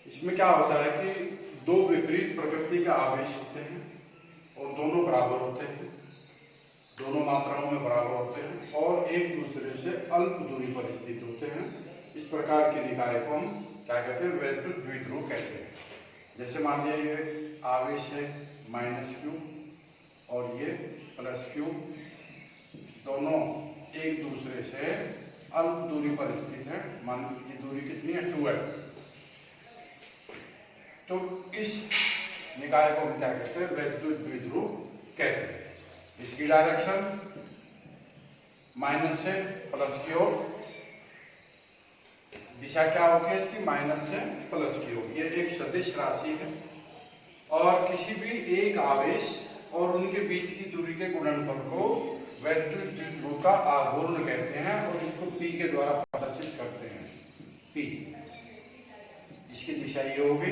इसमें क्या होता है कि दो विपरीत प्रकृति के आवेश होते हैं और दोनों बराबर होते हैं, दोनों मात्राओं में बराबर होते हैं और एक दूसरे से अल्प दूरी पर स्थित होते हैं। इस प्रकार के निकाय को हम क्या कहते हैं? वैद्युत द्विध्रुव कहते हैं। जैसे मान लीजिए ये आवेश है -q और ये +q, दोनों एक दूसरे से अल्प दूरी पर स्थित है। मान लीजिए दूरी कितनी है? 2l। तो इस निकाय को हम क्या कहते हैं? वैद्युत द्विध्रुव कहते हैं। इसकी डायरेक्शन माइनस से प्लस की ओर, दिशा क्या होगी इसकी? माइनस से प्लस की ओर। ये एक सदिश राशि है और किसी भी एक आवेश और उनके बीच की दूरी के गुणनफल को वैद्युत द्विध्रुव का आघूर्ण कहते हैं और इसको P के द्वारा प्रदर्शित करते हैं। P, इसकी दिशा ये होगी,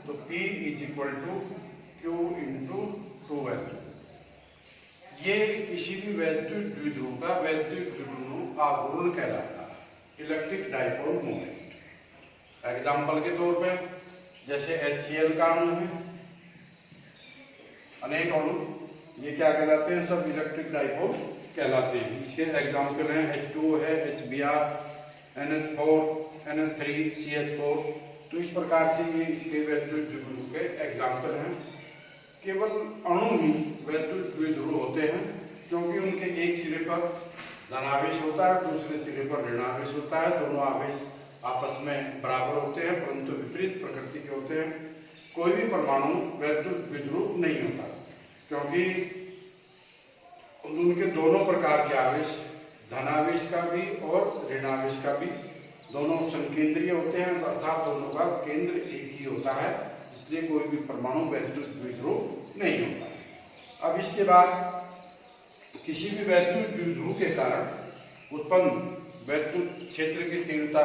तो P = Q × 2l। ये किसी भी वैद्युत द्विध्रुव का वैद्युत द्विध्रुव आघूर्ण कहलाता है, इलेक्ट्रिक डाइपोल मोमेंट। एग्जाम्पल के तौर पे जैसे HCl का अणु है, अनेक अणु, ये क्या कहलाते हैं? सब इलेक्ट्रिक डाइपोल कहलाते हैं। इसके एग्जाम्पल हैं H2 है, HBr, NH4, NH3, CH4। तो इस प्रकार से ये इसके वैद्युत द्विध्रुव के एग्जाम्पल हैं। केवल अणु ही वैद्युत द्विध्रुव होते हैं क्योंकि उनके एक सिरे पर धनावेश होता है, दूसरे सिरे पर ऋणावेश होता है। दोनों आवेश आपस में बराबर होते हैं परंतु विपरीत प्रकृति के होते हैं। कोई भी परमाणु वैद्युत द्विध्रुव नहीं होता क्योंकि उनके दोनों प्रकार के आवेश, धनावेश का भी और ऋणावेश का भी, दोनों संकेंद्रीय होते हैं, अर्थात दोनों का केंद्र एक ही होता है, इसलिए कोई भी परमाणु वैद्युत द्विध्रुव नहीं होता। अब इसके बाद किसी भी वैद्युत द्विध्रुव के कारण उत्पन्न वैद्युत क्षेत्र की तीव्रता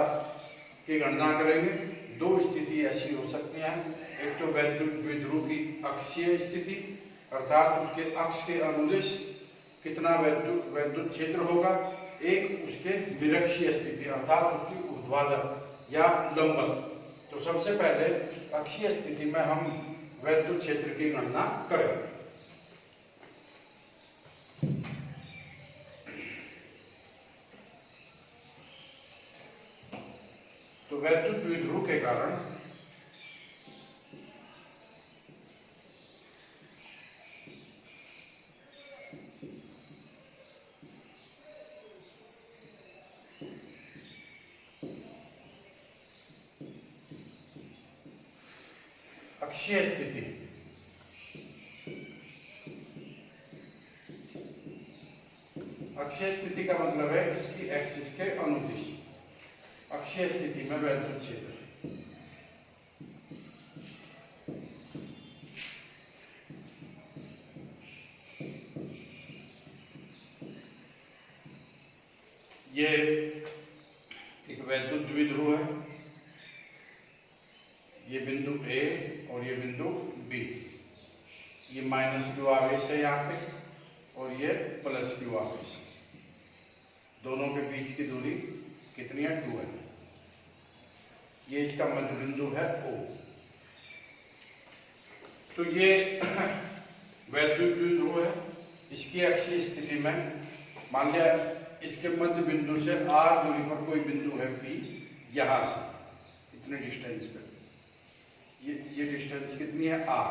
की गणना करेंगे। दो स्थिति ऐसी हो सकती हैं, एक तो वैद्युत द्विध्रुव की अक्षीय स्थिति, अर्थात उसके अक्ष के अनुदिश कितना वैद्युत क्षेत्र होगा, एक उसके निरक्षीय स्थिति अर्थात उसकी ऊर्ध्वाधर या लंबवत। तो सबसे पहले अक्षीय स्थिति में हम वैद्युत क्षेत्र की गणना करेंगे। तो वैद्युत द्विध्रुव के कारण अक्षीय स्थिति, अक्षीय स्थिति का मतलब है इसकी एक्सिस के अनुदिश अक्षीय स्थिति में वैद्युत क्षेत्र। ये एक वैद्युत द्विध्रुव है, ये बिंदु A और ये बिंदु B। ये -q आवेश है यहाँ पे और ये +q आवेश है। दोनों के बीच की दूरी कितनी है? 2l। ये इसका मध्य बिंदु है O। तो ये वैद्युत द्विध्रुव है। इसकी अक्षीय स्थिति में मान लिया इसके मध्य बिंदु से r दूरी पर कोई बिंदु है P, यहां से इतने डिस्टेंस पे, ये डिस्टेंस कितनी है? r,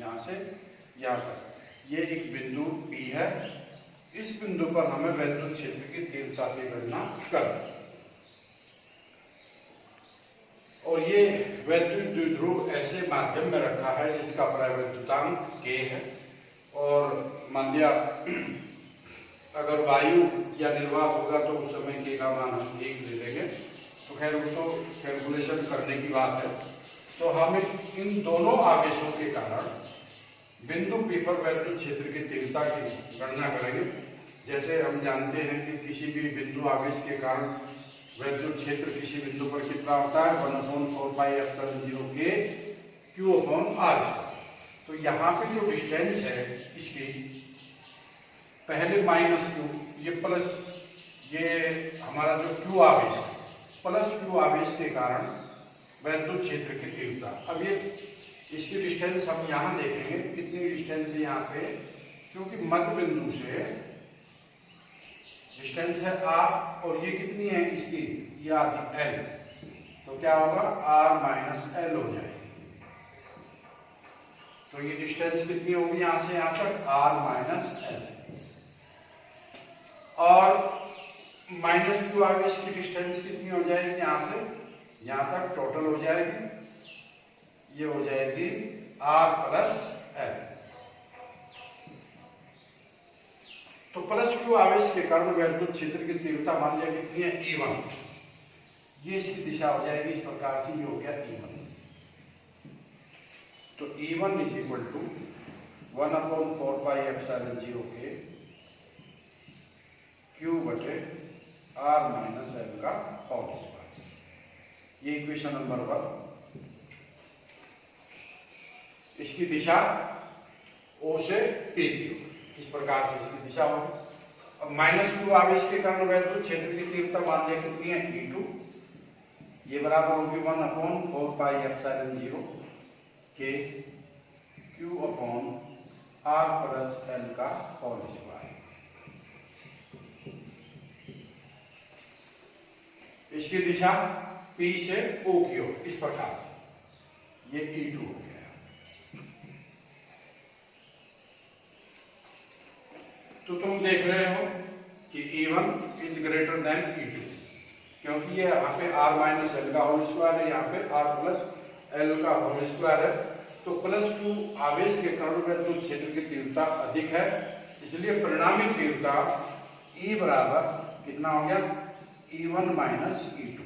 यहां से यहां तक ये एक बिंदु P है। इस बिंदु पर हमें वैद्युत क्षेत्र की तीव्रता की गणना करनी। और ये वैद्युत द्विध्रुव ऐसे माध्यम में रखा है जिसका परावैद्युतांक k है। और मान लिया अगर वायु या निर्वात होगा तो उस समय k का मान हम 1 ले लेंगे। तो खैर वो तो कैलकुलेशन करने की बात है। तो हम इन दोनों आवेशों के कारण बिंदु P पर वैद्युत क्षेत्र की तीव्रता की गणना करेंगे। जैसे हम जानते हैं कि किसी भी बिंदु आवेश के कारण वैद्युत क्षेत्र किसी बिंदु पर कितना होता है? 1/4πε0K Q/r²। तो यहाँ पे जो डिस्टेंस है इसकी, पहले -q, ये प्लस, ये हमारा जो q आवेश है, +q आवेश के कारण वैद्युत क्षेत्र की तीव्रता। अब ये इसकी डिस्टेंस हम यहाँ देखेंगे कितनी डिस्टेंस है यहाँ पे, क्योंकि मध्य बिंदु से डिस्टेंस है r और ये कितनी है इसकी, ये आधी l, तो क्या होगा r माइनस l हो जाएगी। तो ये डिस्टेंस कितनी होगी यहाँ से यहाँ तक, r माइनस l, और माइनस q आवेश की डिस्टेंस कितनी हो जाएगी यहाँ से यहाँ तक, टोटल हो जाएगी, ये हो जाएगी r प्लस l। तो प्लस q आवेश के कारण वैद्युत क्षेत्र की तीव्रता मान लिया कितनी है, E1, ये इसकी दिशा हो जाएगी इस प्रकार से, ये हो गया E1। तो E1 is equal to 1/4 pi epsilon 0 के Q बटे R माइनस L का होल स्क्वायर, ये इक्वेशन नंबर 1। इसकी दिशा O से P की, इस प्रकार से इसकी दिशा होगी। अब माइनस q आवेश के कारण वैद्युत क्षेत्र की तीव्रता मान लिया कितनी है, E2, ये बराबर होगी 1/4 पाई एप्सिलॉन 0 के Q upon R plus L का होल स्क्वायर। इसकी दिशा P से O की ओर, इस प्रकार से, ये E2 हो गया। तो तुम देख रहे हो कि E1 is greater than E2, क्योंकि ये यहाँ पे R माइनस L का होल स्क्वायर है, यहाँ पे R प्लस L का होल स्क्वायर है। तो प्लस q आवेश के कारण वैद्युत क्षेत्र की तीव्रता अधिक है, इसलिए परिणामी तीव्रता E बराबर कितना हो गया, E1 माइनस E2।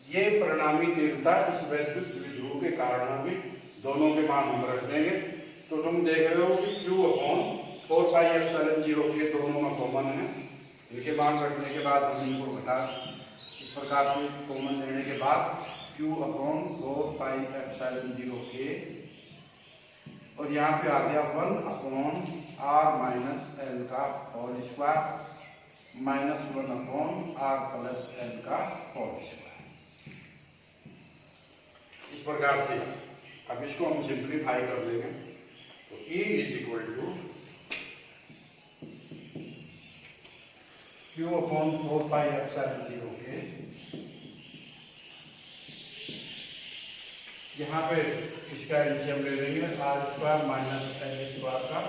ये परिणामी तीव्रता इस वैद्युत द्विध्रुव के कारण होगी, दोनों के मान हम रख देंगे। तो तुम देख रहे हो कि Q अपॉन 4 पाई एप्सिलॉन 0 के दोनों में कॉमन है, इनके मान रखने के बाद हम इनको घटा, इस प्रकार से कॉमन लेने के बाद Q अपॉन 4 पाई एप्सिलॉन 0 के, और यहाँ पे आ गया 1 अपॉन R माइनस L का whole square minus 1 upon R plus L का होल स्क्वायर। इस प्रकार से अब इसको हम सिंप्लीफाई कर देंगे। तो E is equal to Q upon 4 pi epsilon 0 के, यहाँ पे इसका एलसीएम ले लेंगे, R square minus L square का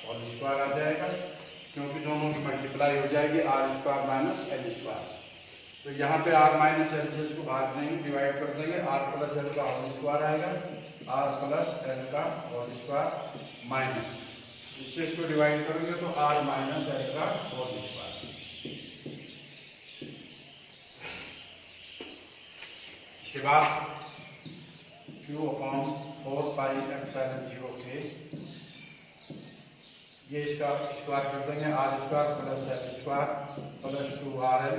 होल स्क्वायर आ जाएगा, क्योंकि दोनों की मल्टीप्लाई हो जाएगी, R square minus L square. तो यहाँ पे R माइनस L से इसको भाग देंगे, डिवाइड कर देंगे, R प्लस L का होल स्क्वायर आएगा, R प्लस L का होल स्क्वायर माइनस, इससे इसको डिवाइड करेंगे तो R माइनस L का होल स्क्वायर। इसके बाद Q अपॉन 4 पाई एप्सिलॉन 0 के, ये इसका स्क्वायर कर देंगे, R square plus L square plus 2RL,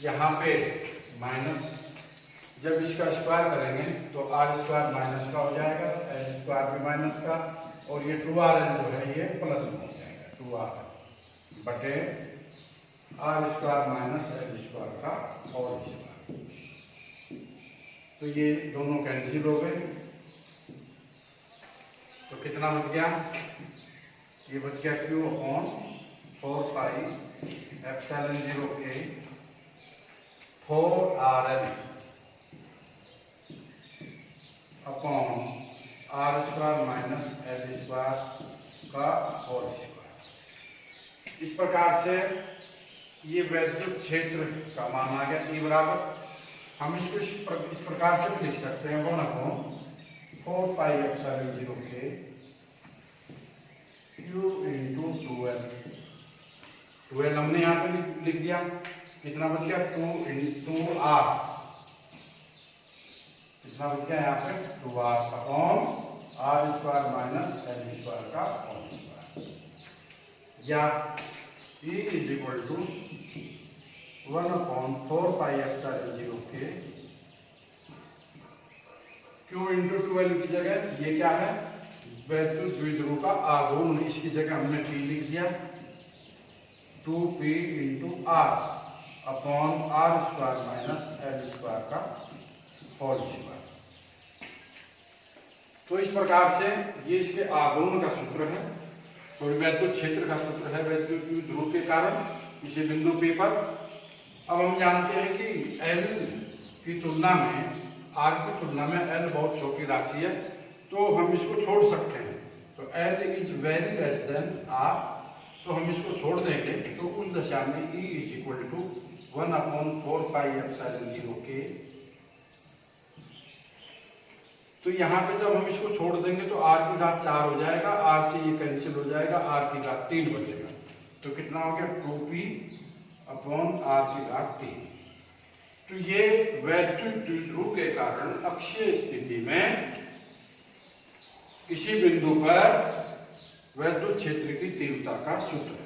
यहाँ पे माइनस, जब इसका स्क्वायर करेंगे तो R स्क्वायर माइनस का हो जाएगा, L स्क्वायर भी माइनस का, और ये 2RL जो है ये प्लस में हो जाएगा, 2RL बटे R square minus L square का होल स्क्वायर। तो ये दोनों कैंसिल हो गए, तो कितना बच गया, ये बच गया Q अपॉन 4 पाई एप्सिलॉन 0 के 4RL upon R square minus L square का होल स्क्वायर। इस प्रकार से ये वैद्युत क्षेत्र का मान आ गया E बराबर, हम इसको इस प्रकार से भी लिख सकते हैं, 1 अपॉन 4 पाई एप्सिलॉन 0 के Q इंटू 12 हमने यहाँ पे लिख दिया, कितना बच गया 2 इंटू R, कितना बच गया यहाँ पे 2R upon R square minus L square का होल स्क्वायर, या E is equal to 1 upon 4 pi epsilon 0 के Q इंटू 12 की जगह ये क्या है, वैद्युत द्विध्रुव का आघूर्ण, इसकी जगह हमने P लिख दिया, 2P into R upon R square minus L square का होल स्क्वायर। तो इस प्रकार से ये इसके आघूर्ण का सूत्र है और वैद्युत क्षेत्र का सूत्र है वैद्युत ध्रुव के कारण इसी बिंदु P पर। अब हम जानते हैं कि L की तुलना में R की तुलना में L बहुत छोटी राशि है, तो हम इसको छोड़ सकते हैं। तो L is very less than R, तो हम इसको छोड़ देंगे। तो उस दशा में E is equal to 1/4 pi epsilon 0 K। तो यहाँ पे जब हम इसको छोड़ देंगे तो R की घात 4 हो जाएगा, R से ये कैंसिल हो जाएगा, R की घात 3 बचेगा। तो कितना हो गया 2P/R की घात 3। तो ये वैद्युत द्विध्रुव के कारण अक्षीय स्थिति में किसी बिंदु पर वैद्युत क्षेत्र की तीव्रता का सूत्र है।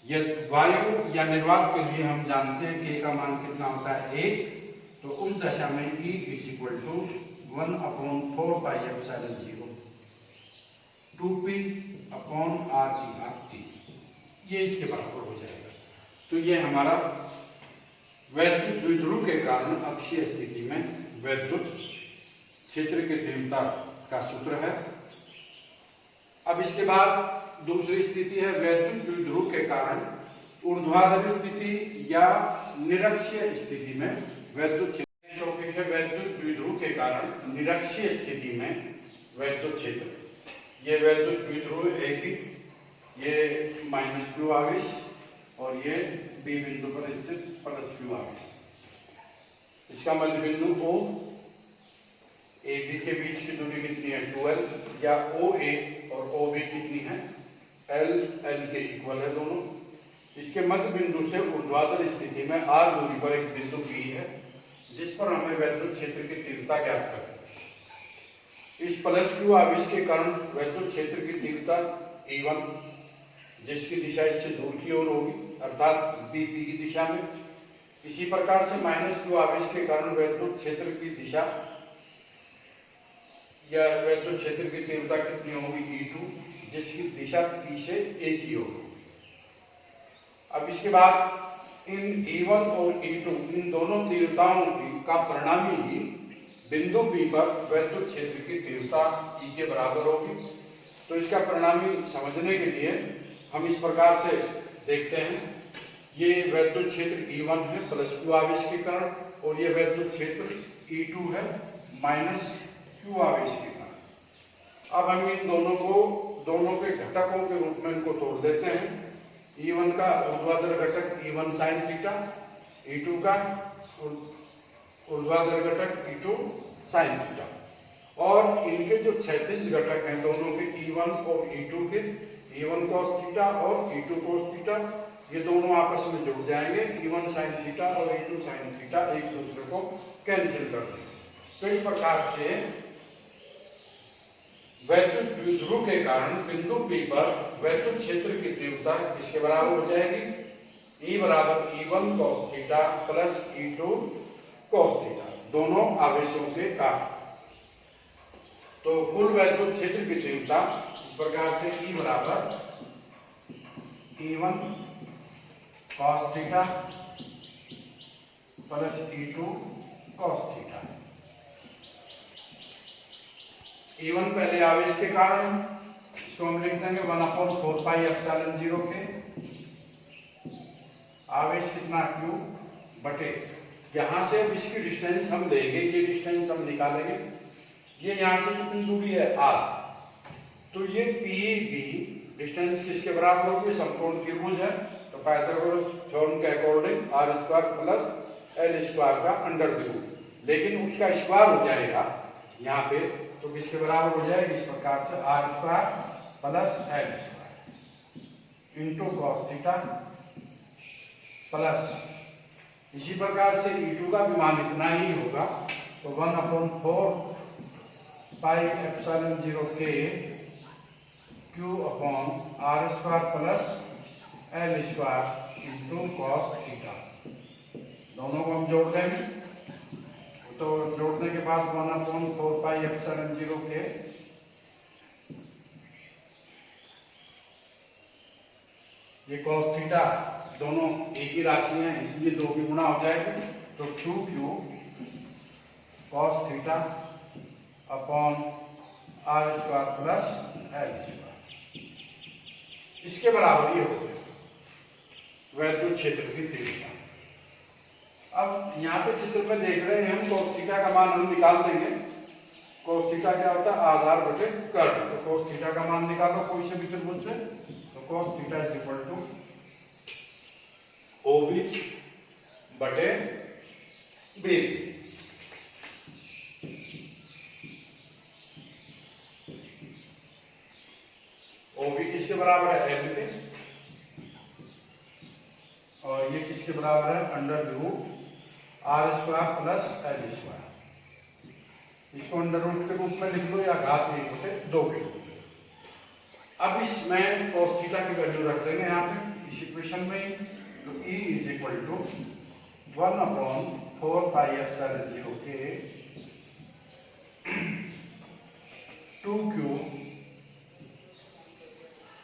यह वायु या निर्वात के लिए हम जानते हैं कि का मान कितना होता है 1। तो उस दशा में E is equal to 1/4 pi epsilon 0 2P/R की घात 3, ये इसके बराबर हो जाएगा। तो ये हमारा वैद्युत द्विध्रुव के कारण अक्षीय स्थिति में वैद्युत क्षेत्र की तीव्रता का सूत्र है। अब इसके बाद दूसरी स्थिति है वैद्युत द्विध्रुव के कारण ऊर्ध्वाधर स्थिति या निरक्षीय स्थिति में वैद्युत क्षेत्र। टॉपिक है वैद्युत द्विध्रुव के कारण निरक्षीय स्थिति में वैद्युत क्षेत्र। ये वैद्युत द्विध्रुव AB, ये -q आवेश और ये B बिंदु पर स्थित +q आवेश। इसका मध्य बिंदु O, AB के बीच की दूरी कितनी है 12, या OA और OB कितनी है L के इक्वल है दोनों। इसके मध्य बिंदु से ऊर्ध्वाधर स्थिति में R दूरी पर एक बिंदु P है जिस पर हमें वैद्युत क्षेत्र की तीव्रता ज्ञात करनी है। इस +q आवेश के कारण वैद्युत क्षेत्र की तीव्रता E1, जिसकी दिशा इससे दूर की ओर होगी अर्थात BP की दिशा में। इसी प्रकार से -q आवेश के कारण वैद्युत क्षेत्र की दिशा या वैद्युत क्षेत्र की तीव्रता कितनी होगी E2, जिसकी दिशा P से A की ओर होगी। अब इसके बाद इन E1 और E2 इन दोनों तीव्रताओं का परिणामी ही बिंदु P पर वैद्युत क्षेत्र की तीव्रता E के बराबर होगी। तो इसका परिणामी समझने के लिए हम इस प्रकार से देखते हैं, ये वैद्युत क्षेत्र E1 है +q आवेश के कारण, और ये वैद्युत क्षेत्र E2 है -q आवेश के कारण। अब हम इन दोनों के घटकों के रूप में इनको तोड़ देते हैं। E1 का ऊर्ध्वाधर घटक E1 sin थीटा, E2 का ऊर्ध्वाधर घटक E2 sin थीटा, और इनके जो क्षैतिज घटक हैं दोनों के E1 और E2 के, E1 cos थीटा और E2 cos थीटा, ये दोनों आपस में जुड़ जाएंगे। E1 sin थीटा और E2 sin थीटा एक दूसरे को कैंसिल कर देंगे। तो इस प्रकार से वैद्युत द्विध्रुव के कारण बिंदु P पर वैद्युत क्षेत्र की तीव्रता इसके बराबर हो जाएगी E बराबर E1 cos theta plus E2 cos theta, दोनों आवेशों के कारण। तो कुल वैद्युत क्षेत्र की तीव्रता इस प्रकार से E बराबर E1 cos theta plus E2 cos theta. E1 पहले आवेश के कारण, इसको हम लिख देंगे 1/4 पाई एप्सिलॉन 0 के। आवेश कितना Q बटे, यहां से अब इसकी डिस्टेंस हम लेंगे, ये डिस्टेंस हम निकालेंगे। ये यहां से कितनी दूरी है R, तो ये PB डिस्टेंस किसके बराबर होगी, समकोण त्रिभुज है। तो पाइथागोरस थ्योरम के अकॉर्डिंग R² प्लस L² का अंडर रूट, लेकिन उसका स्क्वायर हो जाएगा यहाँ पे, तो किसके बराबर हो जाएगा इस प्रकार से R² plus L² into cos theta plus, इसी प्रकार से E2 का भी मान इतना ही होगा। तो 1/4 पाई एप्सिलॉन 0 के Q/R² plus L² into cos theta, दोनों को हम जोड़ देंगे। तो जोड़ने के बाद 1/4 पाई एप्सिलॉन 0 के ये cos थीटा, दोनों एक ही राशि हैं इसलिए 2 की गुणा हो जाएगी। तो 2q cos theta upon r square plus l square, इसके बराबर ये हो गया वैद्युत क्षेत्र की तीव्रता। अब यहाँ पे चित्र में देख रहे हैं हम cos थीटा का मान हम निकाल देंगे। cos थीटा क्या होता है? आधार बटे कर्ण। तो cos थीटा का मान निकालो कोई से भी त्रिभुज से। तो cos theta is equal to OB बटे BB। OB किसके बराबर है? L के, और ये किसके बराबर है? Under root r square plus l square. इसको अंडर रूट के रूप में लिख लो या घात 1 बटे 2 के रूप में। अब इसमें cos थीटा की वैल्यू रख देंगे यहाँ पे इस इक्वेशन में। तो E is equal to 1 upon 4 pi epsilon 0 के 2q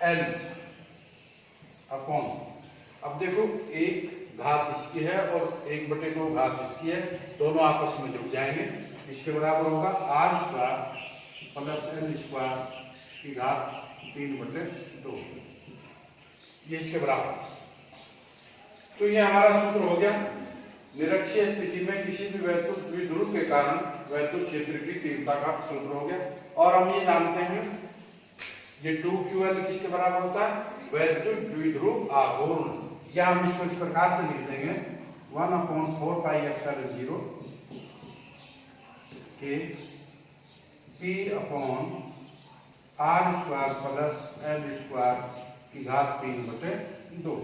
L अपॉन, अब देखो एक घात इसकी है और 1 बटे 2 घात इसकी है, दोनों आपस में जुड़ जाएंगे। इसके बराबर होगा r square plus l square की घात 3 बटे 2, ये इसके बराबर। तो ये हमारा सूत्र हो गया। निरक्षीय स्थिति में किसी भी वैद्युत द्विध्रुव के कारण वैद्युत क्षेत्र की तीव्रता का सूत्र हो गया। और हम ये जानते हैं ये 2ql किसके बराबर होता है? वैद्युत द्विध्रुव आघूर्ण। या हम इसको इस प्रकार से लिख देंगे 1 अपॉन 4 पाई एप्सिलॉन 0 के P upon r square plus l square की घात 3 बटे 2।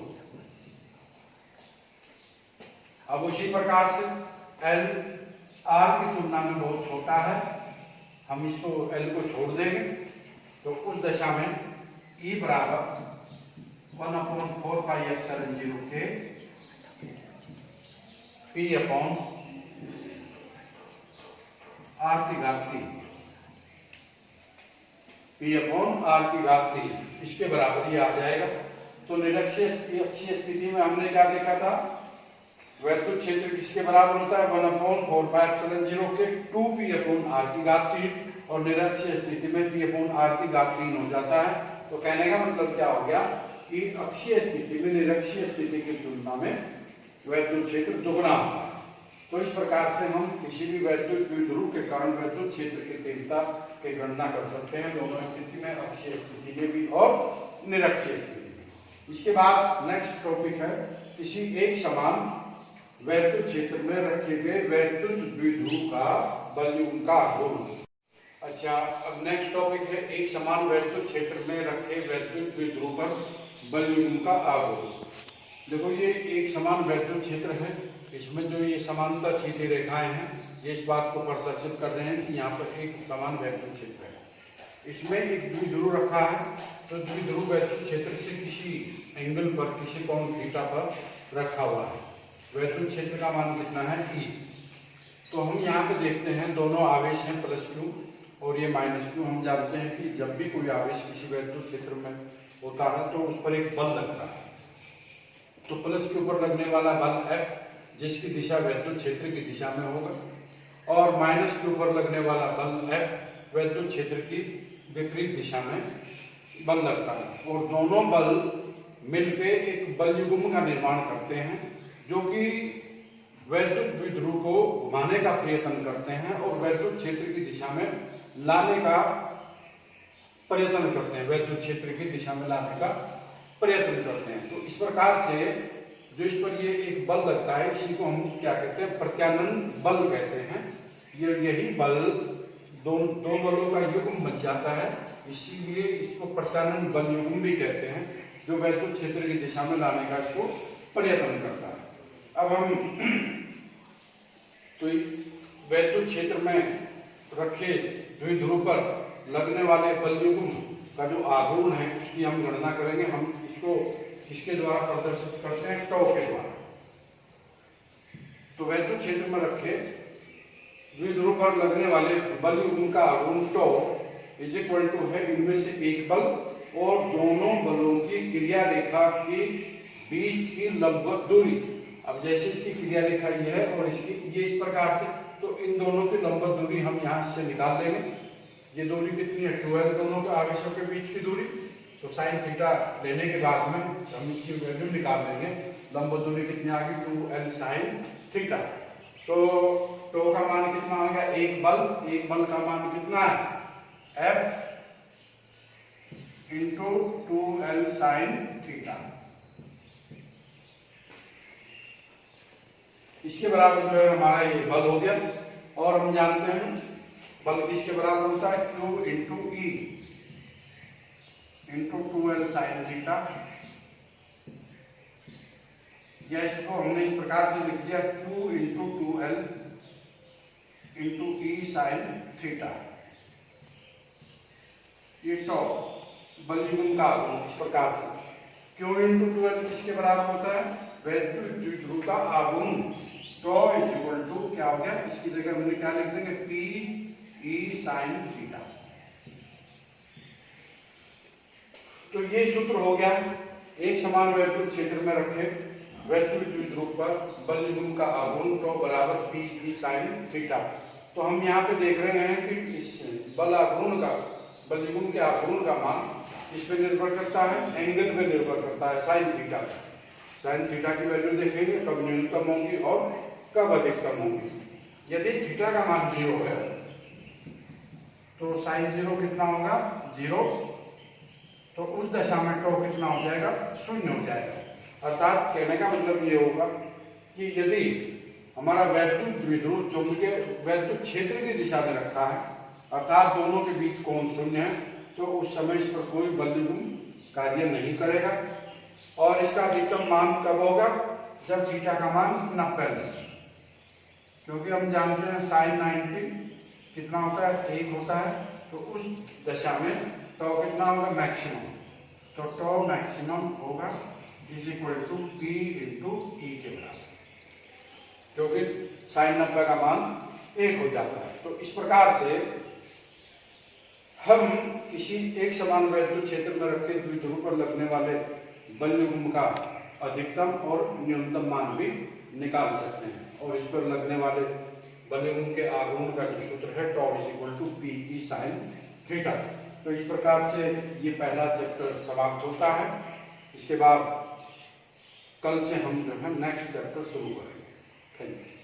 अब उसी प्रकार से L R की तुलना में बहुत छोटा है, हम इसको L को छोड़ देंगे। तो उस दशा में E बराबर 1 अपॉन 4 पाई एप्सिलॉन 0 के P अपॉन R की घात 3, P अपॉन R की घात 3 इसके बराबर ये आ जाएगा। तो निरक्षीय स्थिति में हमने क्या देखा था? वैद्युत क्षेत्र किसके बराबर होता है? 1 अपॉन 4 पाई एप्सिलॉन 0 के 2p अपॉन r की घात 3, और निरक्षीय स्थिति में p अपॉन r की घात 3 हो जाता है। तो कहने का मतलब क्या हो गया कि अक्षीय स्थिति में निरक्षीय स्थिति की तुलना में वैद्युत क्षेत्र दुगना होता है। तो इस प्रकार से हम किसी भी वैद्युत द्विध्रुव के कारण वैद्युत क्षेत्र की तीव्रता की गणना कर सकते हैं, दोनों स्थिति में, अक्षीय स्थिति में भी और निरक्षीय स्थिति में। इसके बाद नेक्स्ट टॉपिक है किसी एक समान वैद्युत क्षेत्र में रखे गए वैद्युत द्विध्रुव का बलयुग्म का आघूर्ण। अच्छा, अब नेक्स्ट टॉपिक है एक समान वैद्युत क्षेत्र में रखे वैद्युत द्विध्रुव पर बलयुग्म का आघूर्ण। देखो ये एक समान वैद्युत क्षेत्र है, इसमें जो ये समांतर सीधी रेखाएं हैं ये इस बात को प्रदर्शित कर रहे हैं कि यहाँ पर एक समान वैद्युत क्षेत्र है। इसमें एक द्विध्रुव रखा है, तो द्विध्रुव वैद्युत क्षेत्र से किसी एंगल पर, किसी कोण थीटा पर रखा हुआ है। वैद्युत क्षेत्र का मान कितना है? E। तो हम यहाँ पे देखते हैं दोनों आवेश हैं +q और ये -q। हम जानते हैं कि जब भी कोई आवेश किसी वैद्युत क्षेत्र में होता है तो उस पर एक बल लगता है। तो +q पर लगने वाला बल F जिसकी दिशा वैद्युत क्षेत्र की दिशा में होगा, और -q पर लगने वाला बल F वैद्युत क्षेत्र की विपरीत दिशा में बल लगता है। और दोनों बल मिलकर एक बलयुग्म का निर्माण करते हैं जो कि वैद्युत द्विध्रुव को घुमाने का प्रयत्न करते हैं और वैद्युत क्षेत्र की दिशा में लाने का प्रयत्न करते हैं, वैद्युत क्षेत्र की दिशा में लाने का प्रयत्न करते हैं। तो इस प्रकार से जो इस पर ये एक बल लगता है इसी को हम क्या कहते हैं? प्रत्यानयन बल कहते हैं। यही बल दो बलों का युग्म बन जाता है, इसीलिए इसको प्रत्यानयन बल युग्म भी कहते हैं, जो वैद्युत क्षेत्र की दिशा में लाने का इसको प्रयत्न करता है। अब हम तो वैद्युत क्षेत्र में रखे द्विध्रुव पर लगने वाले बलयुग्म का जो आघूर्ण है उसकी हम गणना करेंगे। हम इसको किसके द्वारा प्रदर्शित करते हैं? टॉ के द्वारा। तो वैद्युत क्षेत्र में रखे द्विध्रुव पर लगने वाले बलयुग्म का आघूर्ण टॉ इज इक्वल टू है इनमें से एक बल और दोनों बलों की क्रिया रेखा के बीच की लंबवत दूरी अब जैसे इसकी क्रिया रेखा ये है और इसकी ये इस प्रकार से, तो इन दोनों की लंबवत दूरी हम यहाँ से निकाल लेंगे। ये दूरी कितनी है 12 दोनों के आवेशों के बीच की दूरी। तो साइन थीटा लेने के बाद में हम इसकी वैल्यू निकाल लेंगे। लंबवत दूरी कितनी आ गई 2l साइन थीटा। तो टो का मान कितना आ गया, एक बल का मान कितना है F into 2l sine theta. इसके बराबर जो है हमारा ये बल हो गया। और हम जानते हैं बल किसके बराबर होता है, Q into E into 2l sine theta. या इसको हमने इस प्रकार से लिख दिया Q इंटू 2l इंटू ई साइन थीटा। ये टॉ बलयुग्म का आघूर्ण इस प्रकार से Q इंटू 2l किसके बराबर होता है, वैद्युत द्विध्रुव का आघूर्ण। टॉ इज इक्वल टू क्या हो गया, इसकी जगह हमने क्या लिख देंगे P E साइन थीटा। तो ये सूत्र हो गया, एक समान वैद्युत क्षेत्र में रखे वैद्युत द्विध्रुव पर बलयुग्म का आघूर्ण टॉ बराबर P E साइन थीटा। तो हम यहाँ पे देख रहे हैं कि इस बल आघूर्ण का बलयुग्म के आघूर्ण का मान इस पे निर्भर करता है, एंगल पे निर्भर करता है साइन थीटा। साइन थीटा की वैल्यू देखेंगे कब न्यूनतम होगी और कब अधिकतम होगी। यदि थीटा का मान 0 है तो साइन 0 कितना होगा 0, तो उस दशा में टॉ कितना हो जाएगा 0 हो जाएगा। अर्थात कहने का मतलब ये होगा कि यदि हमारा वैद्युत द्विध्रुव चुंबकीय वैद्युत क्षेत्र की दिशा में रखा है, अर्थात दोनों के बीच कोण 0 है, तो उस समय इस पर कोई बलयुग्म कार्य नहीं करेगा। और इसका अधिकतम मान कब होगा, जब थीटा का मान 90, क्योंकि हम जानते हैं साइन 90 कितना होता है 1 होता है। तो उस दशा में टॉ कितना होगा मैक्सिमम। तो टॉ मैक्सिमम होगा is equal to P into E के बराबर, क्योंकि साइन 90 का मान 1 हो जाता है। तो इस प्रकार से हम किसी एक समान वैद्युत क्षेत्र में रखे द्विध्रुव पर लगने वाले बलयुग्म का अधिकतम और न्यूनतम मान भी निकाल सकते हैं। और इस पर लगने वाले बलयुग्म के आघूर्ण का जो सूत्र है tau is equal to P E sine theta. तो इस प्रकार से ये पहला चैप्टर समाप्त होता है। इसके बाद कल से हम जो है नेक्स्ट चैप्टर शुरू करेंगे। Thank you.